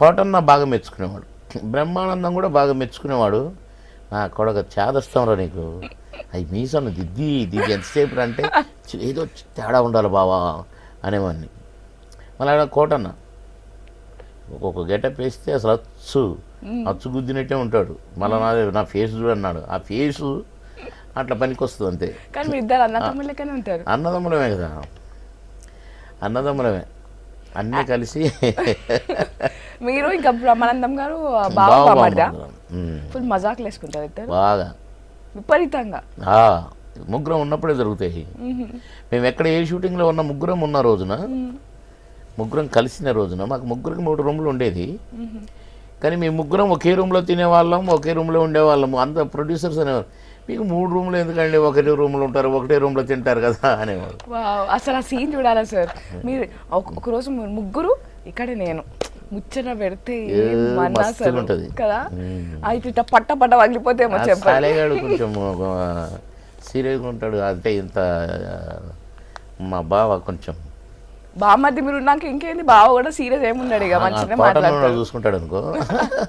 కోటన్న బాగా మెచ్చుకునేవాడు, బ్రహ్మానందం కూడా బాగా మెచ్చుకునేవాడు. నా కొడక చేదస్తాంరా నీకు, అవి మీసాను దిద్ది దిద్ది ఎంతసేపు అంటే ఏదో తేడా ఉండాలి బావా అనేవాడిని. మళ్ళీ ఆడ కోటన్న ఒక్కొక్క గెటప్ వేస్తే అసలు అచ్చు గుద్దినట్టే ఉంటాడు. మళ్ళీ నా ఫేస్ చూడన్నాడు, ఆ ఫేసు అట్లా పనికి వస్తుంది అంతే. కానీ మీ ఇద్దరు అన్నతమ్ముళ్ళకనే ఉంటారు. అన్నదమ్ములమే కదా, అన్నదమ్ములమే అన్నీ కలిసి. మీరు ఇంకా బ్రహ్మానందం గారు బాగా బామర్దా ఫుల్ మజాకులు వేసుకుంటారు ఇద్దరు బాగా విపరీతంగా. ముగ్గురం ఉన్నప్పుడే జరుగుతాయి. మేము ఎక్కడ ఏ షూటింగ్లో ఉన్న ముగ్గురం ఉన్న రోజున, ముగ్గురం కలిసిన రోజున మాకు ముగ్గురికి 3 రూమ్లు ఉండేది. కానీ మేము ముగ్గురం ఒకే రూమ్లో తినేవాళ్ళం, ఒకే రూమ్లో ఉండేవాళ్ళము. అంత ప్రొడ్యూసర్స్ అనేవారు, మీకు 3 రూమ్లు ఎందుకండి, ఒకటే రూమ్లో ఉంటారు, ఒకటే రూమ్లో తింటారు కదా అనేవారు. అసలు ఆ సీన్ చూడాలా సార్ మీరు. ఒకరోజు ముగ్గురు ఇక్కడ నేను ముచ్చట పెడితే ఉంటుంది కదా, అయితే ఇట్లా పట్ట పట్ట పగిలిపోతేమో చెప్పాలి. కొంచెం సీరియస్గా ఉంటాడు, అంటే ఇంత మా బావ కొంచెం బామ్మది మీరు ఉన్నాక ఇంకేంది, బావ కూడా సీరియస్ ఏమున్నాడు ఇక మంచిగా మాట్లాడుతాడు చూసుకుంటాడు అనుకో.